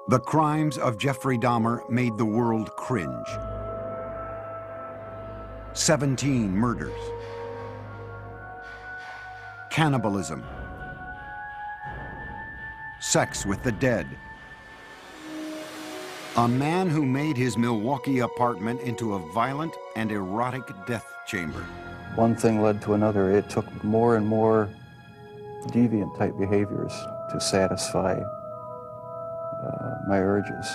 The crimes of Jeffrey Dahmer made the world cringe. 17 murders. Cannibalism. Sex with the dead. A man who made his Milwaukee apartment into a violent and erotic death chamber. One thing led to another. It took more and more deviant type behaviors to satisfy my urges.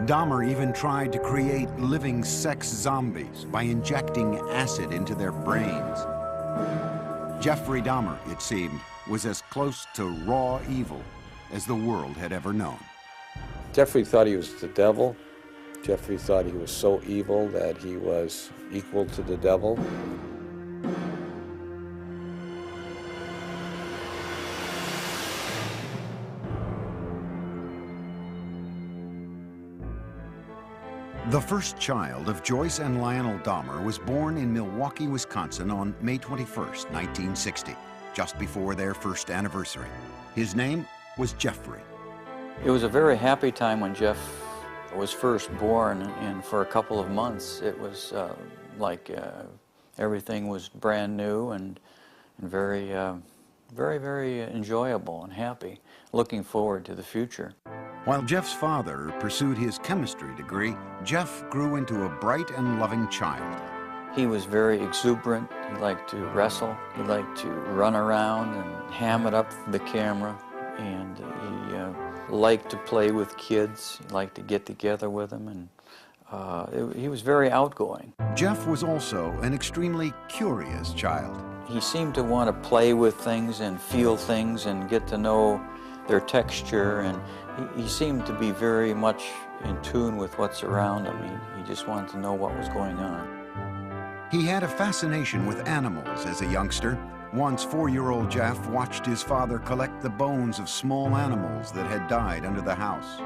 Dahmer even tried to create living sex zombies by injecting acid into their brains. Jeffrey Dahmer, it seemed, was as close to raw evil as the world had ever known. Jeffrey thought he was the devil. Jeffrey thought he was so evil that he was equal to the devil. The first child of Joyce and Lionel Dahmer was born in Milwaukee, Wisconsin on May 21st, 1960, just before their first anniversary. His name was Jeffrey. It was a very happy time when Jeff was first born, and for a couple of months it was like everything was brand new and very, very enjoyable and happy, looking forward to the future. While Jeff's father pursued his chemistry degree, Jeff grew into a bright and loving child. He was very exuberant. He liked to wrestle. He liked to run around and ham it up for the camera. And he liked to play with kids. He liked to get together with them. And he was very outgoing. Jeff was also an extremely curious child. He seemed to want to play with things and feel things and get to know their texture, and he seemed to be very much in tune with what's around him. He just wanted to know what was going on. He had a fascination with animals as a youngster. Once, 4-year-old Jeff watched his father collect the bones of small animals that had died under the house.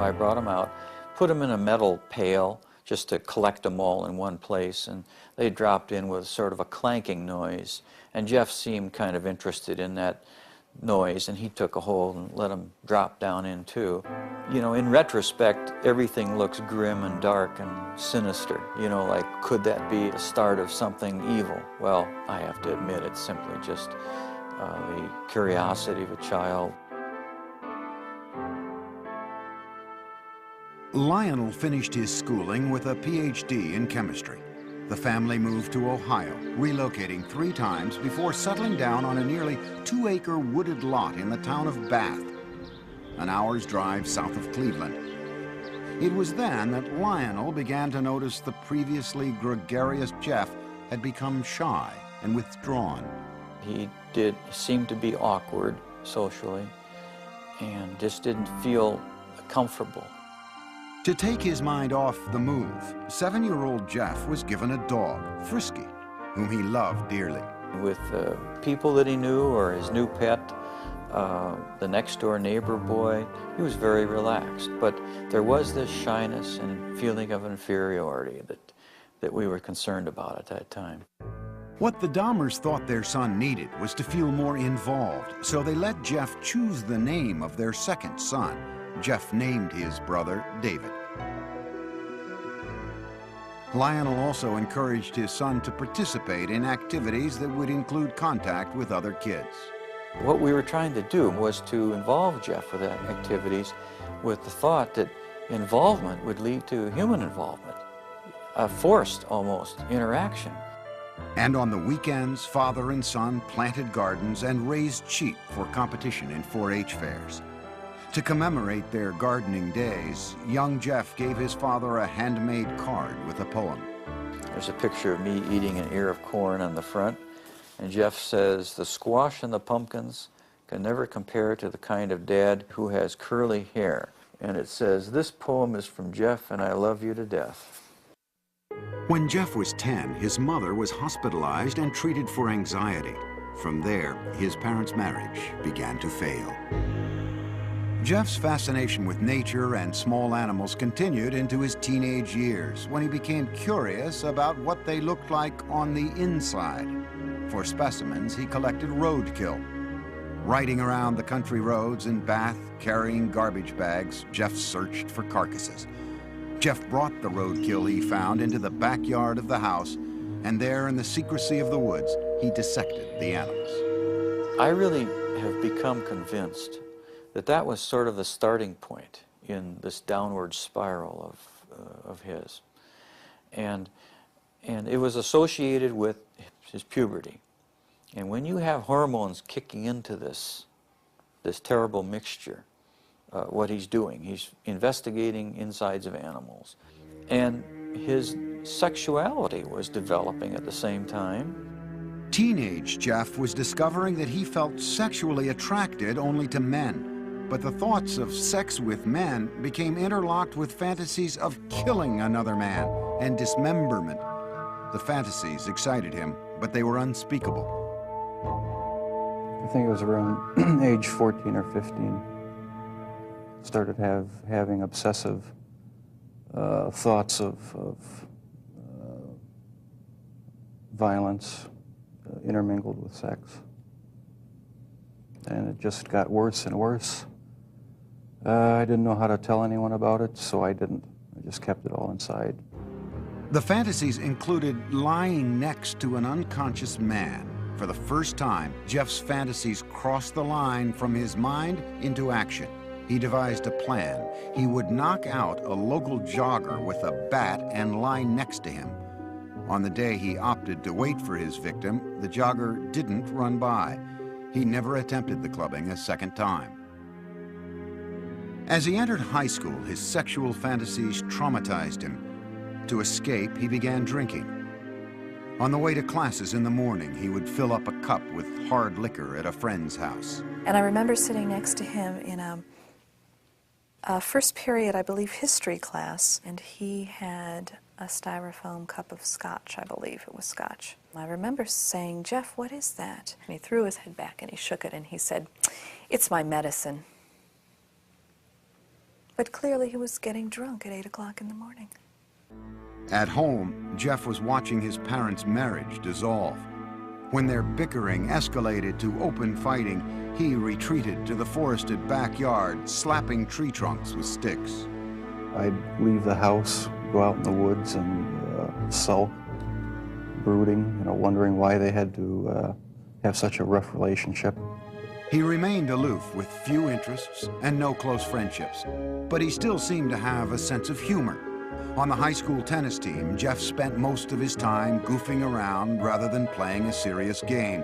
I brought him out, put them in a metal pail just to collect them all in one place, and they dropped in with sort of a clanking noise, and Jeff seemed kind of interested in that noise, and he took a hold and let them drop down in too. You know, in retrospect, everything looks grim and dark and sinister. You know, like, could that be the start of something evil? Well, I have to admit, it's simply just the curiosity of a child. Lionel finished his schooling with a PhD in chemistry. The family moved to Ohio, relocating 3 times before settling down on a nearly 2-acre wooded lot in the town of Bath, an hour's drive south of Cleveland. It was then that Lionel began to notice the previously gregarious Jeff had become shy and withdrawn. He did seem to be awkward socially and just didn't feel comfortable. To take his mind off the move, 7-year-old Jeff was given a dog, Frisky, whom he loved dearly. With people that he knew or his new pet, the next door neighbor boy, he was very relaxed. But there was this shyness and feeling of inferiority that we were concerned about at that time. What the Dahmers thought their son needed was to feel more involved, so they let Jeff choose the name of their second son. Jeff named his brother David. Lionel also encouraged his son to participate in activities that would include contact with other kids. What we were trying to do was to involve Jeff with activities with the thought that involvement would lead to human involvement, a forced, almost, interaction. And on the weekends, father and son planted gardens and raised sheep for competition in 4-H fairs. To commemorate their gardening days, young Jeff gave his father a handmade card with a poem. There's a picture of me eating an ear of corn on the front, and Jeff says, "The squash and the pumpkins can never compare to the kind of dad who has curly hair." And it says, "This poem is from Jeff, and I love you to death." When Jeff was 10, his mother was hospitalized and treated for anxiety. From there, his parents' marriage began to fail. Jeff's fascination with nature and small animals continued into his teenage years, when he became curious about what they looked like on the inside. For specimens, he collected roadkill. Riding around the country roads in Bath, carrying garbage bags, Jeff searched for carcasses. Jeff brought the roadkill he found into the backyard of the house, and there in the secrecy of the woods, he dissected the animals. I really have become convinced that that was sort of the starting point in this downward spiral of his. And it was associated with his puberty. And when you have hormones kicking into this terrible mixture, what he's doing, he's investigating insides of animals. And his sexuality was developing at the same time. Teenage Jeff was discovering that he felt sexually attracted only to men. But the thoughts of sex with men became interlocked with fantasies of killing another man and dismemberment. The fantasies excited him, but they were unspeakable. I think it was around age 14 or 15. Started having obsessive thoughts of violence intermingled with sex. And it just got worse and worse. I didn't know how to tell anyone about it, so I didn't. I just kept it all inside. The fantasies included lying next to an unconscious man. For the first time, Jeff's fantasies crossed the line from his mind into action. He devised a plan. He would knock out a local jogger with a bat and lie next to him. On the day he opted to wait for his victim, the jogger didn't run by. He never attempted the clubbing a second time. As he entered high school, his sexual fantasies traumatized him. To escape, he began drinking. On the way to classes in the morning, he would fill up a cup with hard liquor at a friend's house. And I remember sitting next to him in a first period, I believe, history class, and he had a styrofoam cup of scotch, I believe it was scotch. I remember saying, "Jeff, what is that?" And he threw his head back and he shook it and he said, "It's my medicine." But clearly he was getting drunk at 8 o'clock in the morning. At home, Jeff was watching his parents' marriage dissolve. When their bickering escalated to open fighting, he retreated to the forested backyard, slapping tree trunks with sticks. I'd leave the house, go out in the woods and sulk, brooding, wondering why they had to have such a rough relationship. He remained aloof with few interests and no close friendships, but he still seemed to have a sense of humor. On the high school tennis team, Jeff spent most of his time goofing around rather than playing a serious game.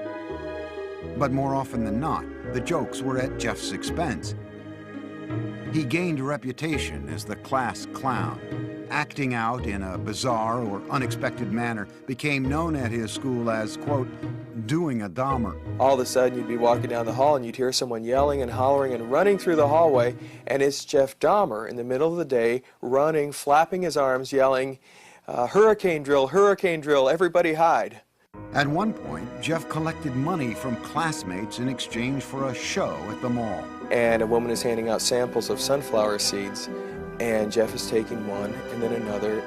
But more often than not, the jokes were at Jeff's expense. He gained a reputation as the class clown. Acting out in a bizarre or unexpected manner became known at his school as, quote, doing a Dahmer. All of a sudden you'd be walking down the hall and you'd hear someone yelling and hollering and running through the hallway, and it's Jeff Dahmer in the middle of the day, running, flapping his arms, yelling, hurricane drill, everybody hide. At one point, Jeff collected money from classmates in exchange for a show at the mall. And a woman is handing out samples of sunflower seeds, and Jeff is taking one, and then another,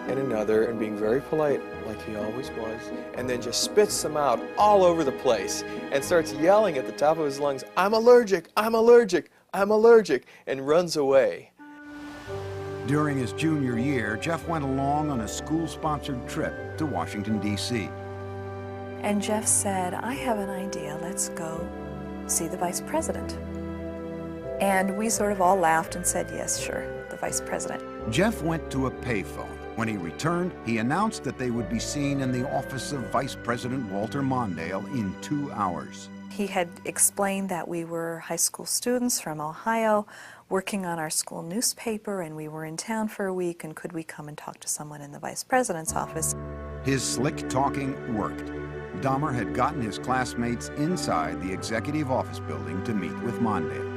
and being very polite, like he always was, and then just spits them out all over the place, and starts yelling at the top of his lungs, "I'm allergic, I'm allergic, I'm allergic," and runs away. During his junior year, Jeff went along on a school-sponsored trip to Washington, D.C. And Jeff said, "I have an idea, let's go see the vice president." And we sort of all laughed and said, "Yes, sure, the vice president." Jeff went to a payphone. When he returned, he announced that they would be seen in the office of Vice President Walter Mondale in 2 hours. He had explained that we were high school students from Ohio working on our school newspaper, and we were in town for a week, and could we come and talk to someone in the vice president's office? His slick talking worked. Dahmer had gotten his classmates inside the executive office building to meet with Mondale.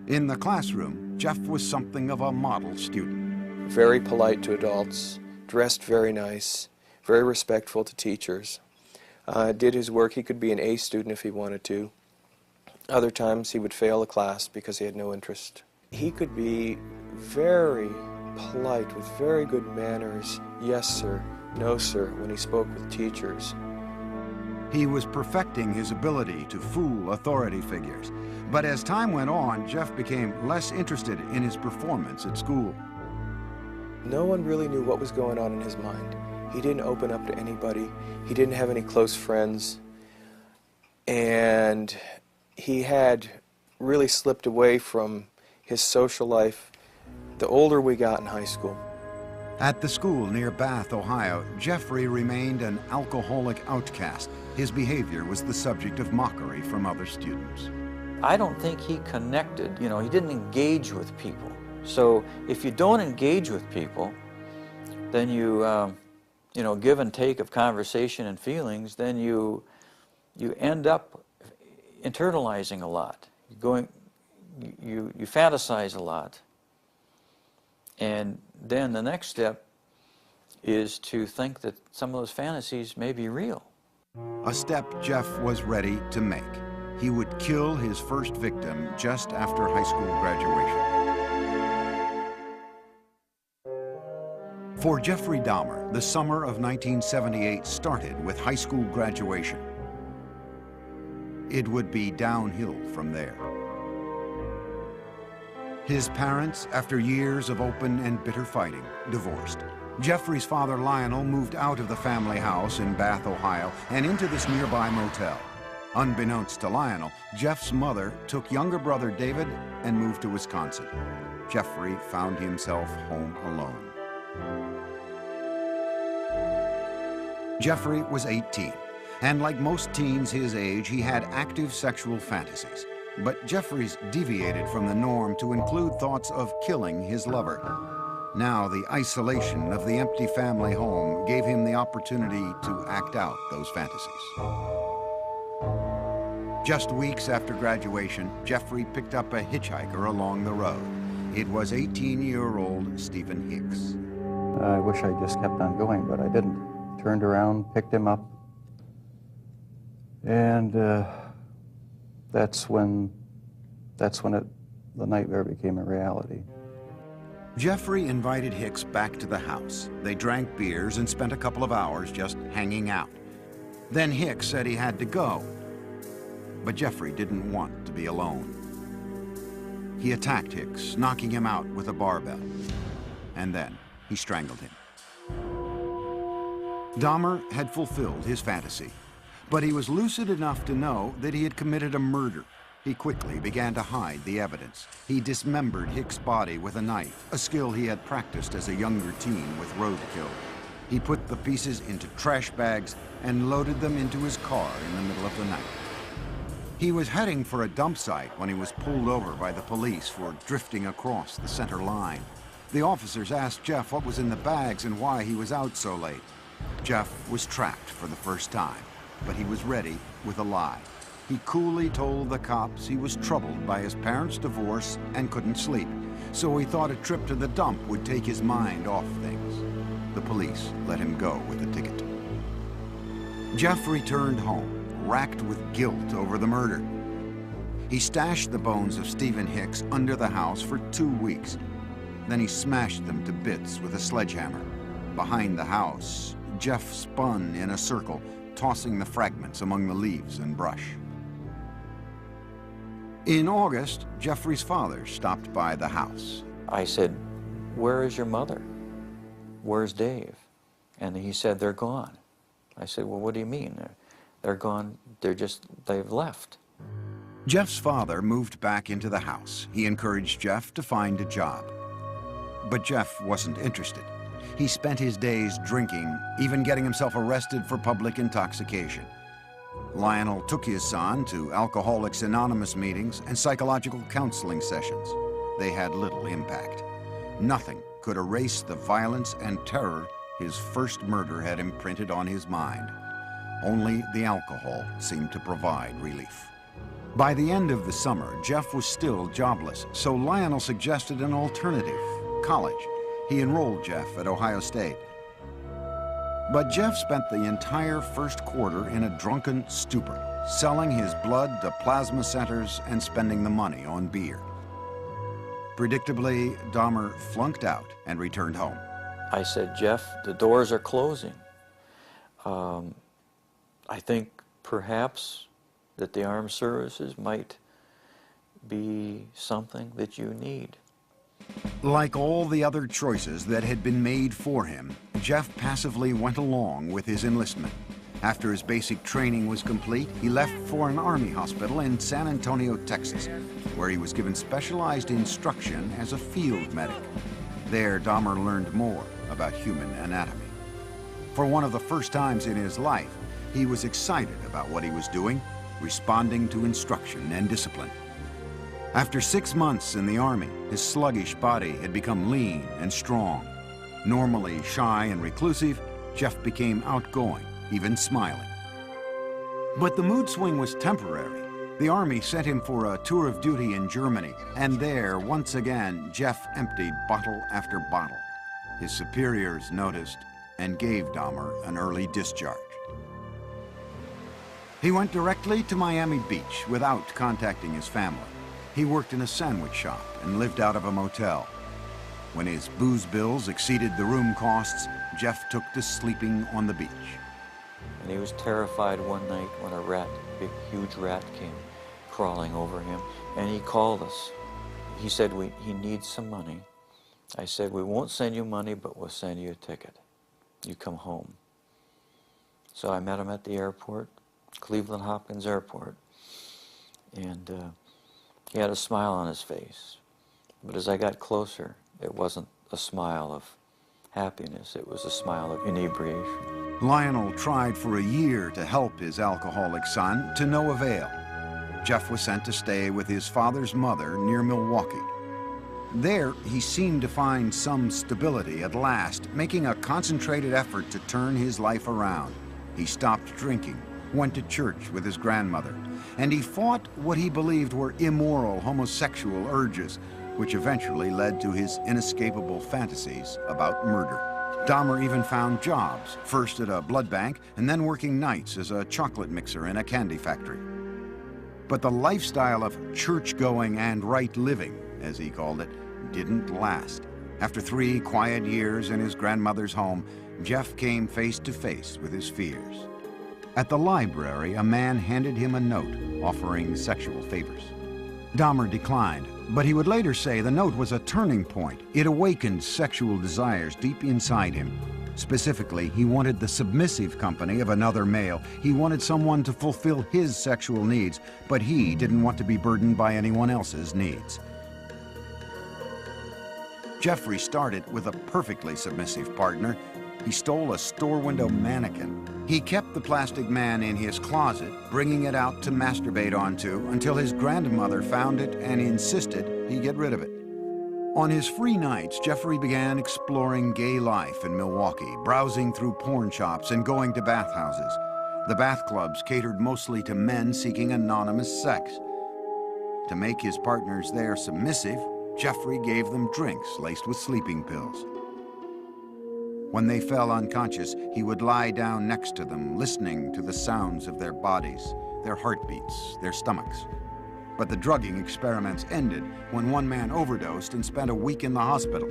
In the classroom, Jeff was something of a model student. Very polite to adults, dressed very nice, very respectful to teachers. Did his work. He could be an A student if he wanted to. Other times he would fail a class because he had no interest. He could be very polite with very good manners, yes sir, no sir, when he spoke with teachers. He was perfecting his ability to fool authority figures. But as time went on, Jeff became less interested in his performance at school. No one really knew what was going on in his mind. He didn't open up to anybody. He didn't have any close friends. And he had really slipped away from his social life the older we got in high school. At the school near Bath, Ohio, Jeffrey remained an alcoholic outcast. His behavior was the subject of mockery from other students. I don't think he connected, he didn't engage with people. So if you don't engage with people, then you give and take of conversation and feelings, then you end up internalizing a lot. You fantasize a lot. And then the next step is to think that some of those fantasies may be real. A step Jeff was ready to make. He would kill his first victim just after high school graduation. For Jeffrey Dahmer, the summer of 1978 started with high school graduation. It would be downhill from there. His parents, after years of open and bitter fighting, divorced. Jeffrey's father, Lionel, moved out of the family house in Bath, Ohio, and into this nearby motel. Unbeknownst to Lionel, Jeff's mother took younger brother David and moved to Wisconsin. Jeffrey found himself home alone. Jeffrey was 18, and like most teens his age, he had active sexual fantasies. But Jeffrey's deviated from the norm to include thoughts of killing his lover. Now the isolation of the empty family home gave him the opportunity to act out those fantasies. Just weeks after graduation, Jeffrey picked up a hitchhiker along the road. It was 18-year-old Stephen Hicks. I wish I just kept on going, but I didn't. Turned around, picked him up, and that's when the nightmare became a reality. Jeffrey invited Hicks back to the house. They drank beers and spent a couple of hours just hanging out. Then Hicks said he had to go, but Jeffrey didn't want to be alone. He attacked Hicks, knocking him out with a barbell, and then he strangled him. Dahmer had fulfilled his fantasy, but he was lucid enough to know that he had committed a murder. He quickly began to hide the evidence. He dismembered Hicks' body with a knife, a skill he had practiced as a younger teen with roadkill. He put the pieces into trash bags and loaded them into his car in the middle of the night. He was heading for a dump site when he was pulled over by the police for drifting across the center line. The officers asked Jeff what was in the bags and why he was out so late. Jeff was trapped for the first time, but he was ready with a lie. He coolly told the cops he was troubled by his parents' divorce and couldn't sleep, so he thought a trip to the dump would take his mind off things. The police let him go with a ticket. Jeff returned home, racked with guilt over the murder. He stashed the bones of Stephen Hicks under the house for 2 weeks. Then he smashed them to bits with a sledgehammer. Behind the house, Jeff spun in a circle, tossing the fragments among the leaves and brush. In August, Jeffrey's father stopped by the house. I said, "Where is your mother? Where's Dave?" And he said, "They're gone." I said, "Well, what do you mean? They're gone, they've left." Jeff's father moved back into the house. He encouraged Jeff to find a job. But Jeff wasn't interested. He spent his days drinking, even getting himself arrested for public intoxication. Lionel took his son to Alcoholics Anonymous meetings and psychological counseling sessions. They had little impact. Nothing could erase the violence and terror his first murder had imprinted on his mind. Only the alcohol seemed to provide relief. By the end of the summer, Jeff was still jobless, so Lionel suggested an alternative, college. He enrolled Jeff at Ohio State. But Jeff spent the entire first quarter in a drunken stupor, selling his blood to plasma centers and spending the money on beer. Predictably, Dahmer flunked out and returned home. I said, "Jeff, the doors are closing. I think perhaps that the armed services might be something that you need. Like all the other choices that had been made for him, Jeff passively went along with his enlistment. After his basic training was complete, he left for an army hospital in San Antonio, Texas, where he was given specialized instruction as a field medic. There, Dahmer learned more about human anatomy. For one of the first times in his life, he was excited about what he was doing, responding to instruction and discipline. After 6 months in the Army, his sluggish body had become lean and strong. Normally shy and reclusive, Jeff became outgoing, even smiling. But the mood swing was temporary. The Army sent him for a tour of duty in Germany, and there, once again, Jeff emptied bottle after bottle. His superiors noticed and gave Dahmer an early discharge. He went directly to Miami Beach without contacting his family. He worked in a sandwich shop and lived out of a motel. When his booze bills exceeded the room costs, Jeff took to sleeping on the beach. And he was terrified one night when a rat, big, huge rat, came crawling over him, and he called us. He said, he needs some money. I said, we won't send you money, but we'll send you a ticket. You come home. So I met him at the airport, Cleveland Hopkins Airport, and he had a smile on his face. But as I got closer, it wasn't a smile of happiness, it was a smile of inebriation. Lionel tried for a year to help his alcoholic son, to no avail. Jeff was sent to stay with his father's mother near Milwaukee. There, he seemed to find some stability at last, making a concentrated effort to turn his life around. He stopped drinking, went to church with his grandmother, and he fought what he believed were immoral homosexual urges, which eventually led to his inescapable fantasies about murder. Dahmer even found jobs, first at a blood bank and then working nights as a chocolate mixer in a candy factory. But the lifestyle of church-going and right living, as he called it, didn't last. After 3 quiet years in his grandmother's home, Jeff came face to face with his fears. At the library, a man handed him a note offering sexual favors. Dahmer declined, but he would later say the note was a turning point. It awakened sexual desires deep inside him. Specifically, he wanted the submissive company of another male. He wanted someone to fulfill his sexual needs, but he didn't want to be burdened by anyone else's needs. Jeffrey started with a perfectly submissive partner. He stole a store window mannequin. He kept the plastic man in his closet, bringing it out to masturbate onto until his grandmother found it and insisted he get rid of it. On his free nights, Jeffrey began exploring gay life in Milwaukee, browsing through porn shops and going to bathhouses. The bath clubs catered mostly to men seeking anonymous sex. To make his partners there submissive, Jeffrey gave them drinks laced with sleeping pills. When they fell unconscious, he would lie down next to them, listening to the sounds of their bodies, their heartbeats, their stomachs. But the drugging experiments ended when one man overdosed and spent a week in the hospital.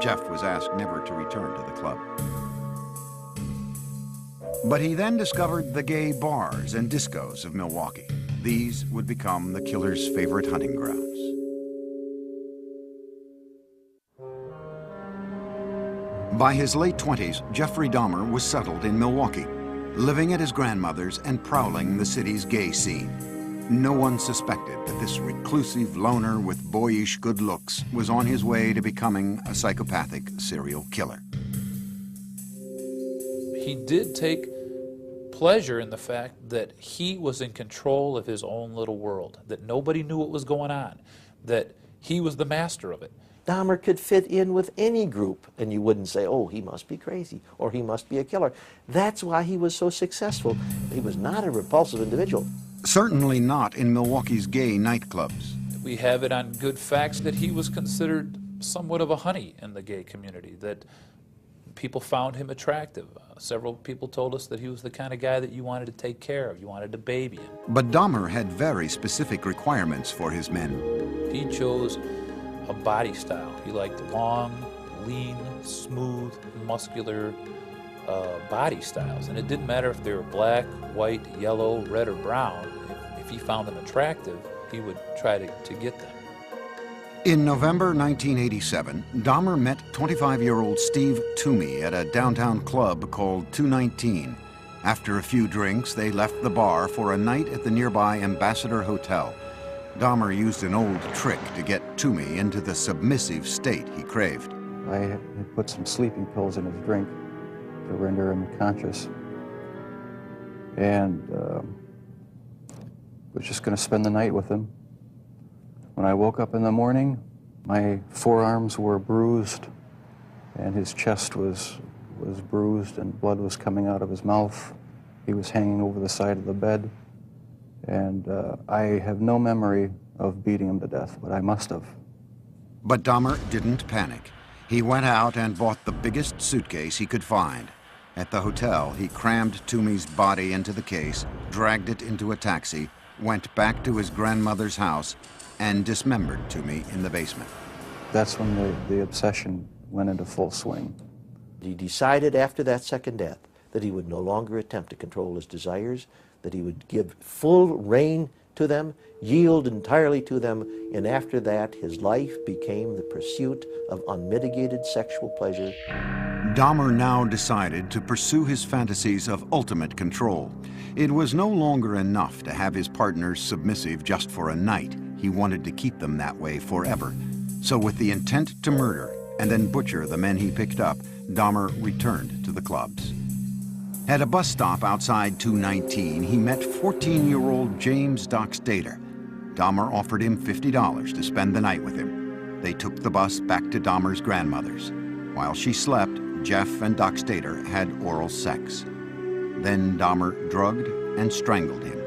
Jeff was asked never to return to the club. But he then discovered the gay bars and discos of Milwaukee. These would become the killer's favorite hunting grounds. By his late 20s, Jeffrey Dahmer was settled in Milwaukee, living at his grandmother's and prowling the city's gay scene. No one suspected that this reclusive loner with boyish good looks was on his way to becoming a psychopathic serial killer. He did take pleasure in the fact that he was in control of his own little world, that nobody knew what was going on, that he was the master of it. Dahmer could fit in with any group, and you wouldn't say, oh, he must be crazy, or he must be a killer. That's why he was so successful. He was not a repulsive individual. Certainly not in Milwaukee's gay nightclubs. We have it on good facts that he was considered somewhat of a honey in the gay community, that people found him attractive. Several people told us that he was the kind of guy that you wanted to take care of, you wanted to baby him. But Dahmer had very specific requirements for his men. He chose a body style. He liked long, lean, smooth, muscular, body styles, and it didn't matter if they were black, white, yellow, red, or brown. If he found them attractive, he would try to get them. In November 1987, Dahmer met 25-year-old Steve Toomey at a downtown club called 219. After a few drinks, they left the bar for a night at the nearby Ambassador Hotel. Dahmer used an old trick to get Toomey into the submissive state he craved. I had put some sleeping pills in his drink to render him conscious, and was just going to spend the night with him. When I woke up in the morning, my forearms were bruised, and his chest was bruised, and blood was coming out of his mouth. He was hanging over the side of the bed, and I have no memory of beating him to death, but I must have. But Dahmer didn't panic. He went out and bought the biggest suitcase he could find. At the hotel, he crammed Toomey's body into the case, dragged it into a taxi, went back to his grandmother's house, and dismembered Toomey in the basement. That's when the obsession went into full swing. He decided after that second death that he would no longer attempt to control his desires, that he would give full rein to them, yield entirely to them, and after that his life became the pursuit of unmitigated sexual pleasure. Dahmer now decided to pursue his fantasies of ultimate control. It was no longer enough to have his partners submissive just for a night. He wanted to keep them that way forever. So with the intent to murder and then butcher the men he picked up, Dahmer returned to the clubs. At a bus stop outside 219, he met 14-year-old James Doc Stater. Dahmer offered him $50 to spend the night with him. They took the bus back to Dahmer's grandmother's. While she slept, Jeff and Doc Stater had oral sex. Then Dahmer drugged and strangled him,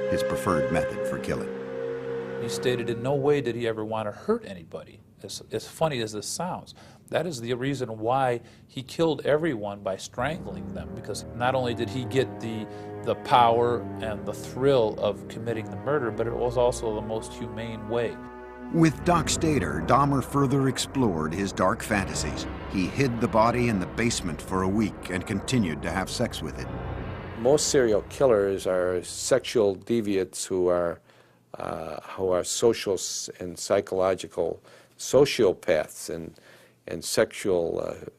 his preferred method for killing. He stated in no way did he ever want to hurt anybody. As funny as this sounds, that is the reason why he killed everyone by strangling them, because not only did he get the power and the thrill of committing the murder, but it was also the most humane way. With Doc Stater, Dahmer further explored his dark fantasies. He hid the body in the basement for a week and continued to have sex with it. Most serial killers are sexual deviants who are social and psychological sociopaths and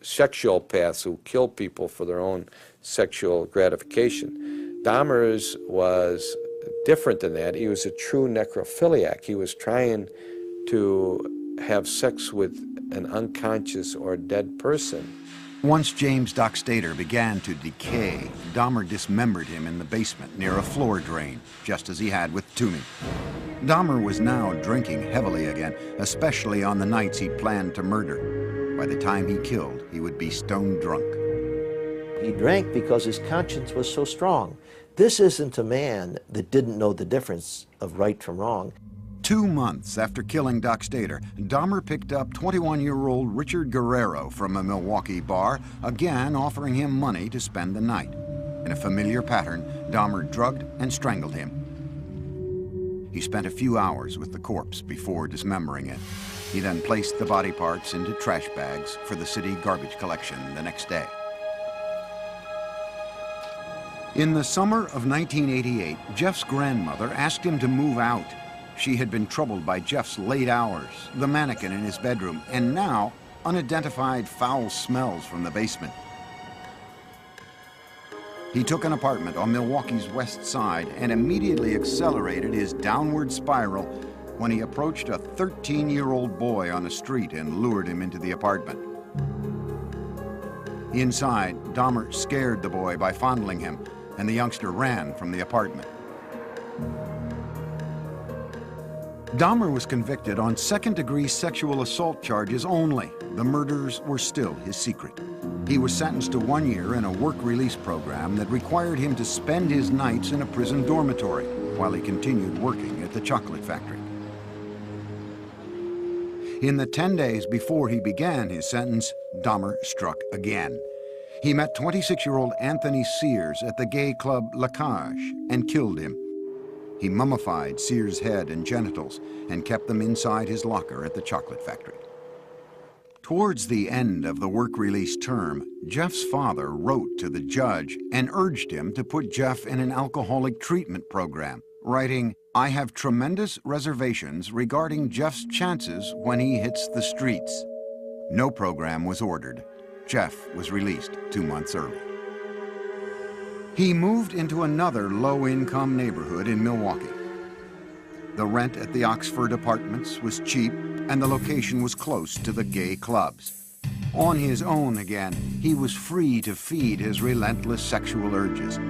sexual-paths who kill people for their own sexual gratification. Dahmer's was different than that. He was a true necrophiliac. He was trying to have sex with an unconscious or dead person. Once James Doc Stater began to decay, Dahmer dismembered him in the basement near a floor drain, just as he had with Toomey. Dahmer was now drinking heavily again, especially on the nights he planned to murder. By the time he killed, he would be stone drunk. He drank because his conscience was so strong. This isn't a man that didn't know the difference of right from wrong. 2 months after killing Doc Stater, Dahmer picked up 21-year-old Richard Guerrero from a Milwaukee bar, again offering him money to spend the night. In a familiar pattern, Dahmer drugged and strangled him. He spent a few hours with the corpse before dismembering it. He then placed the body parts into trash bags for the city garbage collection the next day. In the summer of 1988, Jeff's grandmother asked him to move out. She had been troubled by Jeff's late hours, the mannequin in his bedroom, and now unidentified foul smells from the basement. He took an apartment on Milwaukee's west side and immediately accelerated his downward spiral when he approached a 13-year-old boy on the street and lured him into the apartment. Inside, Dahmer scared the boy by fondling him, and the youngster ran from the apartment. Dahmer was convicted on second-degree sexual assault charges only. The murders were still his secret. He was sentenced to 1 year in a work release program that required him to spend his nights in a prison dormitory while he continued working at the chocolate factory. In the 10 days before he began his sentence, Dahmer struck again. He met 26-year-old Anthony Sears at the gay club La Cage and killed him. He mummified Sears' head and genitals and kept them inside his locker at the chocolate factory. Towards the end of the work release term, Jeff's father wrote to the judge and urged him to put Jeff in an alcoholic treatment program, writing, "I have tremendous reservations regarding Jeff's chances when he hits the streets." No program was ordered. Jeff was released 2 months early. He moved into another low-income neighborhood in Milwaukee. The rent at the Oxford Apartments was cheap, and the location was close to the gay clubs. On his own again, he was free to feed his relentless sexual urges.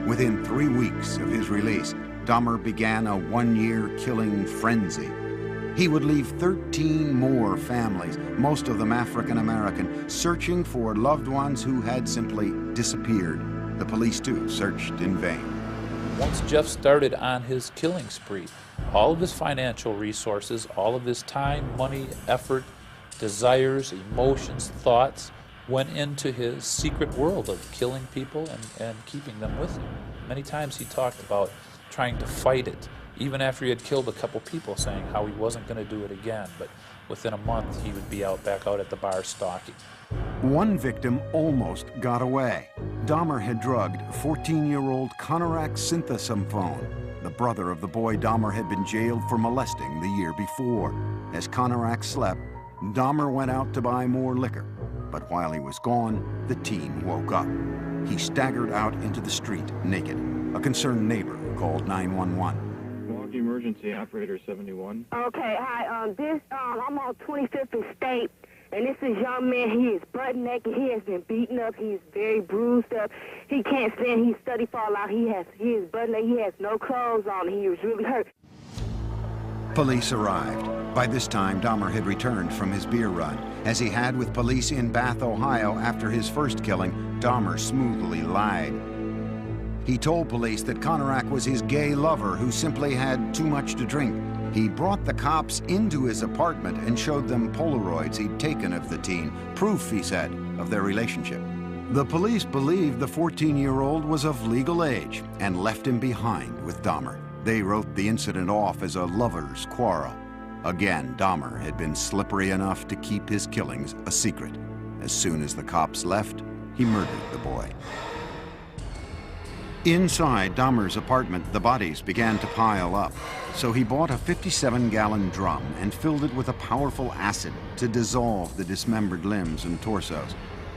Within 3 weeks of his release, Dahmer began a 1-year killing frenzy. He would leave 13 more families, most of them African-American, searching for loved ones who had simply disappeared. The police, too, searched in vain. Once Jeff started on his killing spree, all of his financial resources, all of his time, money, effort, desires, emotions, thoughts went into his secret world of killing people and keeping them with him. Many times he talked about trying to fight it, even after he had killed a couple people, saying how he wasn't going to do it again. But within a month, he would be back out at the bar stalking. One victim almost got away. Dahmer had drugged 14-year-old Konorak Synthesomphone, the brother of the boy Dahmer had been jailed for molesting the year before. As Konorak slept, Dahmer went out to buy more liquor. But while he was gone, the teen woke up. He staggered out into the street naked. A concerned neighbor called 911. Milwaukee Emergency Operator 71. Okay, hi. I'm on 25th and State, and this is young man. He is butt naked. He has been beaten up. He is very bruised up. He can't stand. He's study fall out. He is butt naked. He has no clothes on. He was really hurt. Police arrived. By this time, Dahmer had returned from his beer run. As he had with police in Bath, Ohio after his first killing, Dahmer smoothly lied. He told police that Konorak was his gay lover who simply had too much to drink. He brought the cops into his apartment and showed them Polaroids he'd taken of the teen, proof, he said, of their relationship. The police believed the 14-year-old was of legal age and left him behind with Dahmer. They wrote the incident off as a lover's quarrel. Again, Dahmer had been slippery enough to keep his killings a secret. As soon as the cops left, he murdered the boy. Inside Dahmer's apartment, the bodies began to pile up. So he bought a 57-gallon drum and filled it with a powerful acid to dissolve the dismembered limbs and torsos.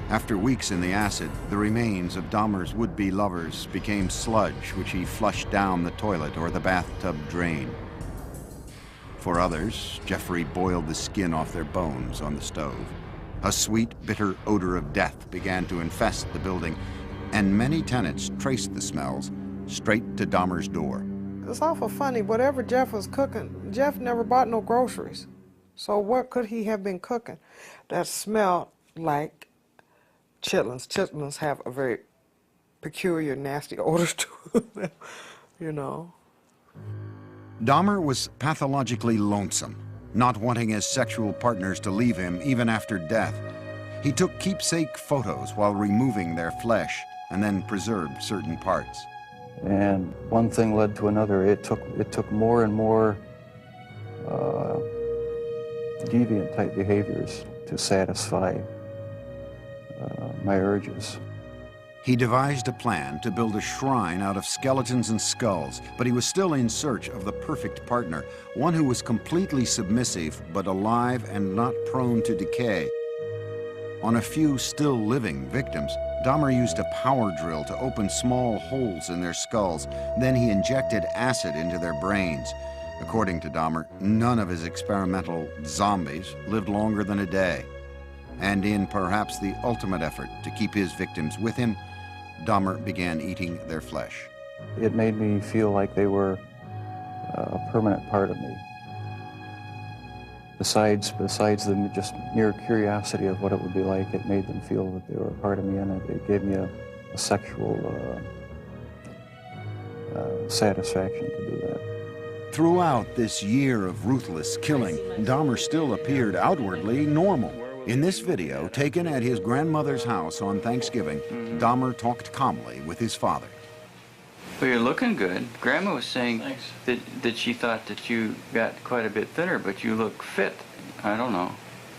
After weeks in the acid, the remains of Dahmer's would-be lovers became sludge, which he flushed down the toilet or the bathtub drain. For others, Jeffrey boiled the skin off their bones on the stove. A sweet, bitter odor of death began to infest the building, and many tenants traced the smells straight to Dahmer's door. It's awful funny. Whatever Jeff was cooking, Jeff never bought no groceries. So what could he have been cooking that smelled like chitlins? Chitlins have a very peculiar, nasty odor to them, you know. Dahmer was pathologically lonesome, not wanting his sexual partners to leave him even after death. He took keepsake photos while removing their flesh and then preserved certain parts. And one thing led to another. It took more and more deviant type behaviors to satisfy my urges. He devised a plan to build a shrine out of skeletons and skulls, but he was still in search of the perfect partner, one who was completely submissive but alive and not prone to decay. On a few still living victims, Dahmer used a power drill to open small holes in their skulls. Then he injected acid into their brains. According to Dahmer, none of his experimental zombies lived longer than a day. And in perhaps the ultimate effort to keep his victims with him, Dahmer began eating their flesh. It made me feel like they were a permanent part of me. Besides the just mere curiosity of what it would be like, it made them feel that they were a part of me, and it gave me a sexual satisfaction to do that. Throughout this year of ruthless killing, Dahmer still appeared outwardly normal. In this video, taken at his grandmother's house on Thanksgiving, Dahmer talked calmly with his father. Well, you're looking good. Grandma was saying that she thought that you got quite a bit thinner, but you look fit. I don't know.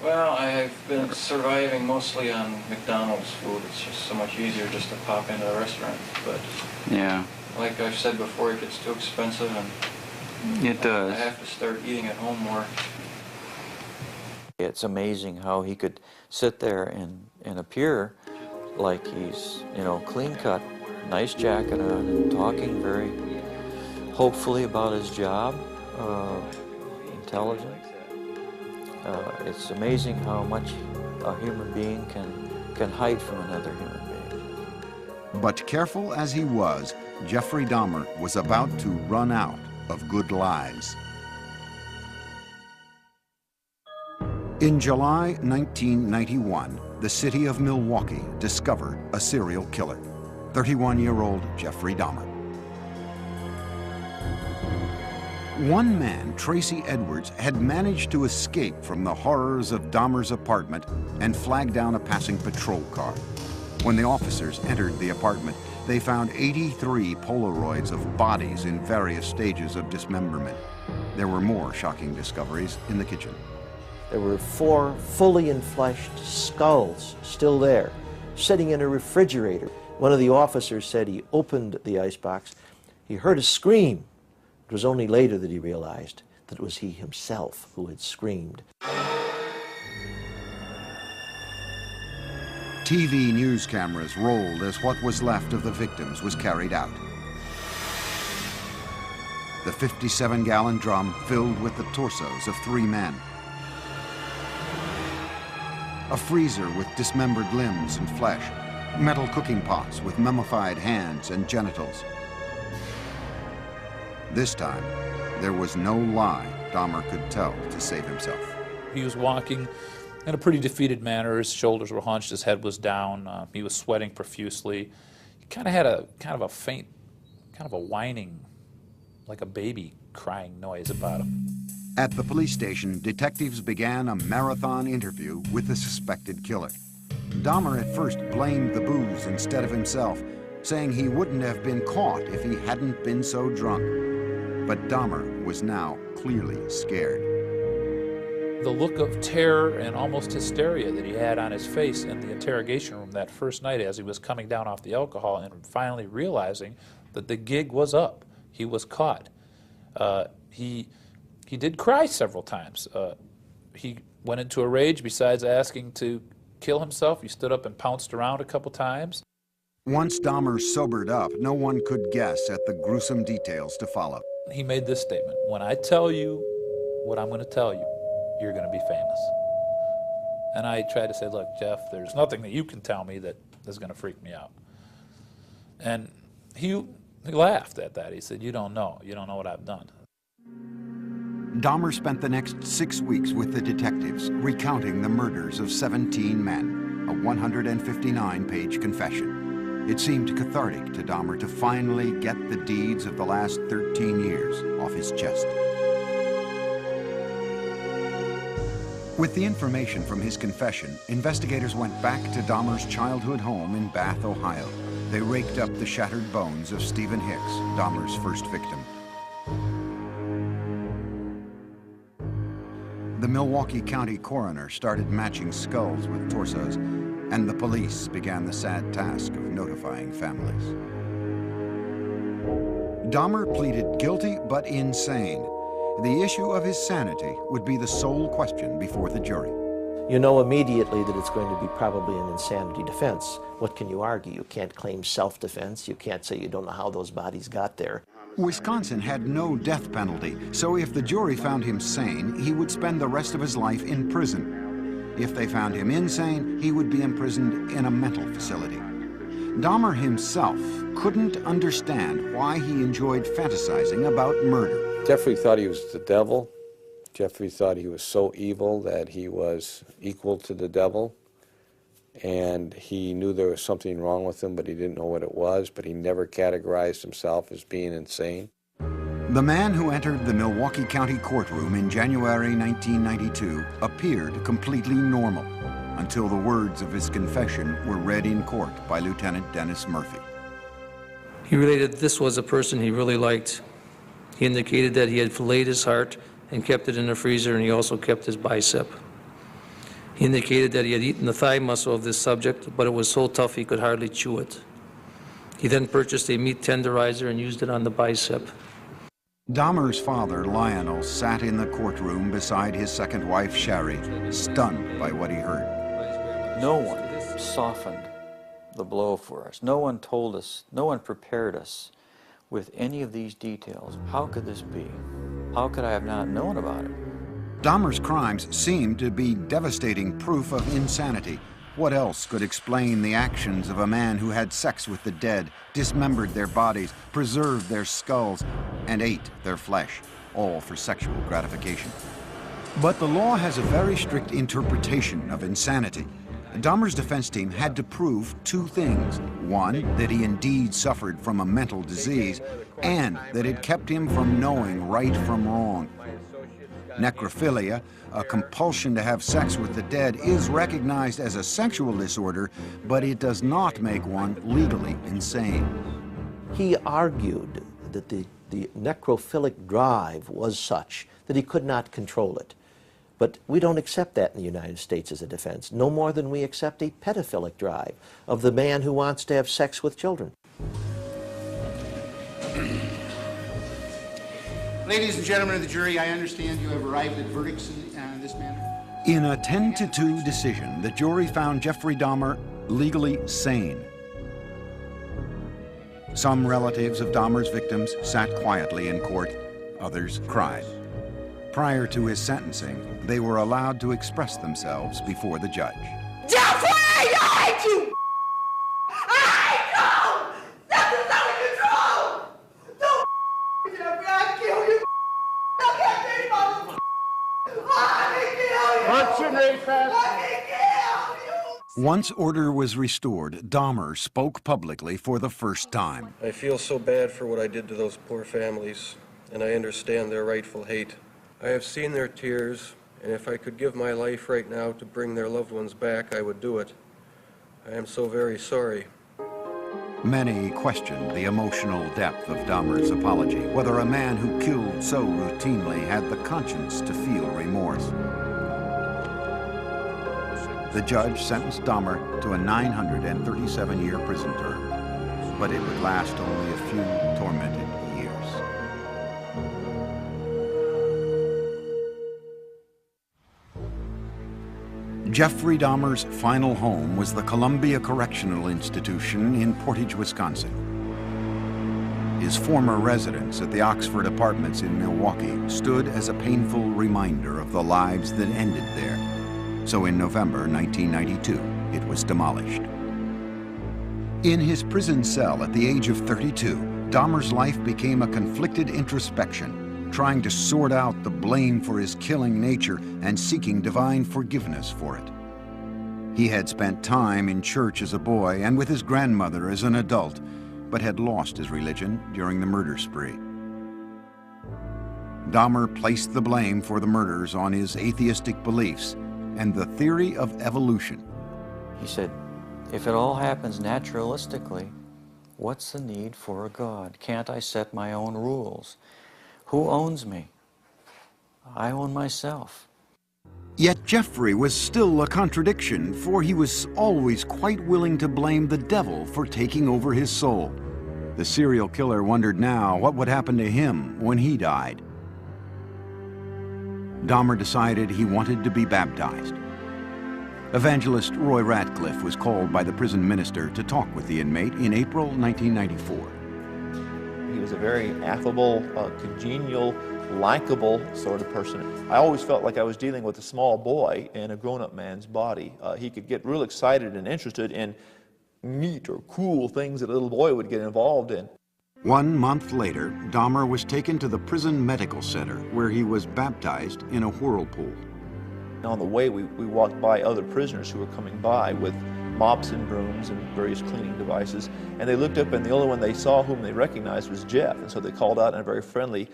Well, I've been surviving mostly on McDonald's food. It's just so much easier just to pop into the restaurant. But yeah, like I've said before, it gets too expensive, and it does. I have to start eating at home more. It's amazing how he could sit there and appear like he's, you know, clean cut, nice jacket on, and talking very hopefully about his job, intelligent. It's amazing how much a human being can hide from another human being. But careful as he was, Jeffrey Dahmer was about to run out of good lies. In July 1991, the city of Milwaukee discovered a serial killer, 31-year-old Jeffrey Dahmer. One man, Tracy Edwards, had managed to escape from the horrors of Dahmer's apartment and flag down a passing patrol car. When the officers entered the apartment, they found 83 Polaroids of bodies in various stages of dismemberment. There were more shocking discoveries in the kitchen. There were 4 fully enfleshed skulls still there, sitting in a refrigerator. One of the officers said he opened the icebox. He heard a scream. It was only later that he realized that it was he himself who had screamed. TV news cameras rolled as what was left of the victims was carried out. The 57-gallon drum filled with the torsos of 3 men. A freezer with dismembered limbs and flesh. Metal cooking pots with mummified hands and genitals. This time, there was no lie Dahmer could tell to save himself. He was walking in a pretty defeated manner. His shoulders were hunched, his head was down, he was sweating profusely. He kind of had a faint, kind of a whining, like a baby crying noise about him. At the police station, detectives began a marathon interview with the suspected killer. Dahmer at first blamed the booze instead of himself, saying he wouldn't have been caught if he hadn't been so drunk. But Dahmer was now clearly scared. The look of terror and almost hysteria that he had on his face in the interrogation room that first night as he was coming down off the alcohol and finally realizing that the gig was up. He was caught. He did cry several times. He went into a rage. Besides asking to kill himself, he stood up and pounced around a couple times. Once Dahmer sobered up, no one could guess at the gruesome details to follow. He made this statement: when I tell you what I'm going to tell you, you're going to be famous. And I tried to say, look, Jeff, there's nothing that you can tell me that is going to freak me out. And he laughed at that. He said, you don't know what I've done. Dahmer spent the next 6 weeks with the detectives, recounting the murders of 17 men, a 159-page confession. It seemed cathartic to Dahmer to finally get the deeds of the last 13 years off his chest. With the information from his confession, investigators went back to Dahmer's childhood home in Bath, Ohio. They raked up the shattered bones of Stephen Hicks, Dahmer's first victim. The Milwaukee County coroner started matching skulls with torsos, and the police began the sad task of notifying families. Dahmer pleaded guilty but insane. The issue of his sanity would be the sole question before the jury. You know immediately that it's going to be probably an insanity defense. What can you argue? You can't claim self-defense. You can't say you don't know how those bodies got there. Wisconsin had no death penalty, so if the jury found him sane, he would spend the rest of his life in prison. If they found him insane, he would be imprisoned in a mental facility. Dahmer himself couldn't understand why he enjoyed fantasizing about murder. Jeffrey thought he was the devil. Jeffrey thought he was so evil that he was equal to the devil. And he knew there was something wrong with him, but he didn't know what it was, but he never categorized himself as being insane. The man who entered the Milwaukee County courtroom in January 1992 appeared completely normal until the words of his confession were read in court by Lieutenant Dennis Murphy. He related this was a person he really liked. He indicated that he had filleted his heart and kept it in the freezer, and he also kept his bicep. He indicated that he had eaten the thigh muscle of this subject, but it was so tough he could hardly chew it. He then purchased a meat tenderizer and used it on the bicep. Dahmer's father, Lionel, sat in the courtroom beside his second wife, Sherry, stunned by what he heard. No one softened the blow for us. No one told us, no one prepared us with any of these details. How could this be? How could I have not known about it? Dahmer's crimes seemed to be devastating proof of insanity. What else could explain the actions of a man who had sex with the dead, dismembered their bodies, preserved their skulls, and ate their flesh, all for sexual gratification? But the law has a very strict interpretation of insanity. Dahmer's defense team had to prove two things. One, that he indeed suffered from a mental disease, and that it kept him from knowing right from wrong. Necrophilia, a compulsion to have sex with the dead, is recognized as a sexual disorder, but it does not make one legally insane. He argued that the necrophilic drive was such that he could not control it. But we don't accept that in the United States as a defense, no more than we accept a pedophilic drive of the man who wants to have sex with children. Ladies and gentlemen of the jury, I understand you have arrived at verdicts in this manner. In a 10-2 decision, the jury found Jeffrey Dahmer legally sane. Some relatives of Dahmer's victims sat quietly in court, others cried. Prior to his sentencing, they were allowed to express themselves before the judge. Jeffrey, I hate you! I hate you! Nothing's under control! Don't Jeffrey, I'll kill you! I can't be motherfucker! I can kill you! What's your name, fast? I can kill you! Once order was restored, Dahmer spoke publicly for the first time. I feel so bad for what I did to those poor families, and I understand their rightful hate. I have seen their tears, and if I could give my life right now to bring their loved ones back, I would do it. I am so very sorry. Many questioned the emotional depth of Dahmer's apology, whether a man who killed so routinely had the conscience to feel remorse. The judge sentenced Dahmer to a 937-year prison term, but it would last only a few tormented years. Jeffrey Dahmer's final home was the Columbia Correctional Institution in Portage, Wisconsin. His former residence at the Oxford Apartments in Milwaukee stood as a painful reminder of the lives that ended there. So in November 1992, it was demolished. In his prison cell at the age of 32, Dahmer's life became a conflicted introspection, trying to sort out the blame for his killing nature and seeking divine forgiveness for it. He had spent time in church as a boy and with his grandmother as an adult, but had lost his religion during the murder spree. Dahmer placed the blame for the murders on his atheistic beliefs and the theory of evolution. He said, if it all happens naturalistically, what's the need for a God? Can't I set my own rules? Who owns me? I own myself. Yet Jeffrey was still a contradiction, for he was always quite willing to blame the devil for taking over his soul. The serial killer wondered now what would happen to him when he died. Dahmer decided he wanted to be baptized. Evangelist Roy Ratcliffe was called by the prison minister to talk with the inmate in April 1994. He was a very affable, congenial, likable sort of person. I always felt like I was dealing with a small boy in a grown-up man's body. He could get real excited and interested in neat or cool things that a little boy would get involved in. 1 month later, Dahmer was taken to the prison medical center, where he was baptized in a whirlpool. On the way, we walked by other prisoners who were coming by with mops and brooms and various cleaning devices, and they looked up, and the only one they saw whom they recognized was Jeff, and so they called out in a very friendly,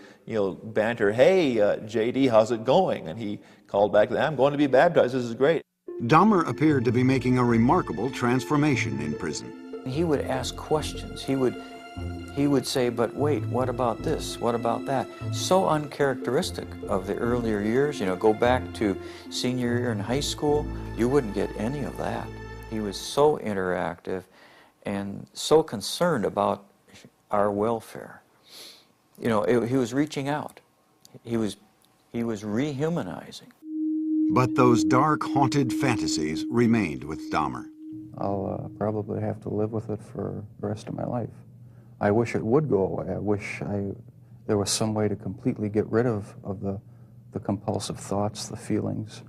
banter, "Hey, JD, how's it going?" And he called back, "I'm going to be baptized, this is great." Dahmer appeared to be making a remarkable transformation in prison. He would ask questions. He would he would say, but wait, what about this? What about that? So uncharacteristic of the earlier years. You know, go back to senior year in high school, you wouldn't get any of that. He was so interactive and so concerned about our welfare. You know, he was reaching out. He was rehumanizing. But those dark, haunted fantasies remained with Dahmer. I'll probably have to live with it for the rest of my life. I wish it would go away. I wish there was some way to completely get rid of the compulsive thoughts, the feelings.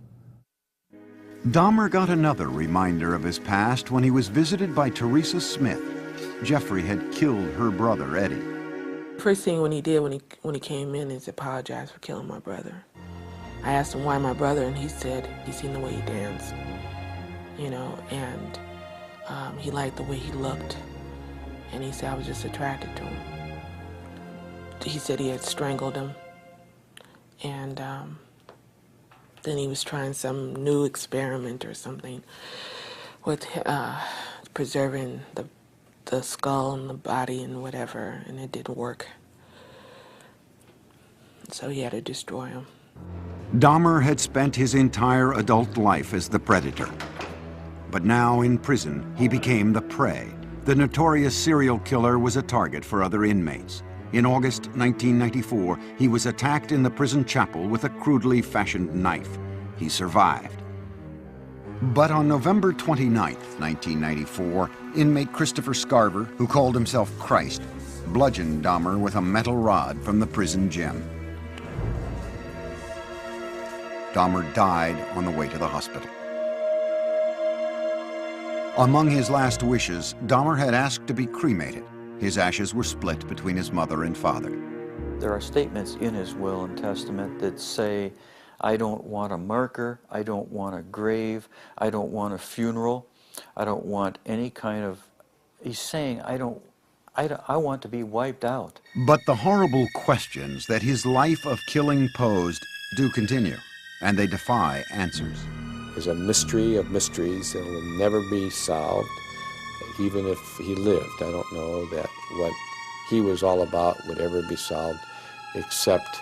Dahmer got another reminder of his past when he was visited by Teresa Smith. Jeffrey had killed her brother, Eddie. First thing when he did when he came in is apologize for killing my brother. I asked him why my brother, and he said he seen the way he danced, you know, and he liked the way he looked, and he said I was just attracted to him. He said he had strangled him, and then he was trying some new experiment or something with preserving the skull and the body and whatever, and it didn't work. So he had to destroy him. Dahmer had spent his entire adult life as the predator. But now in prison, he became the prey. The notorious serial killer was a target for other inmates. In August 1994, he was attacked in the prison chapel with a crudely fashioned knife. He survived. But on November 29, 1994, inmate Christopher Scarver, who called himself Christ, bludgeoned Dahmer with a metal rod from the prison gym. Dahmer died on the way to the hospital. Among his last wishes, Dahmer had asked to be cremated. His ashes were split between his mother and father. There are statements in his will and testament that say, I don't want a marker, I don't want a grave, I don't want a funeral, I don't want any kind of... He's saying, I want to be wiped out. But the horrible questions that his life of killing posed do continue, and they defy answers. Is a mystery of mysteries that will never be solved. Even if he lived, I don't know that what he was all about would ever be solved, except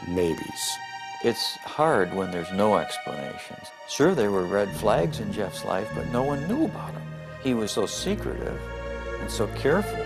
maybes. It's hard when there's no explanations. Sure, there were red flags in Jeff's life, but no one knew about him. He was so secretive and so careful.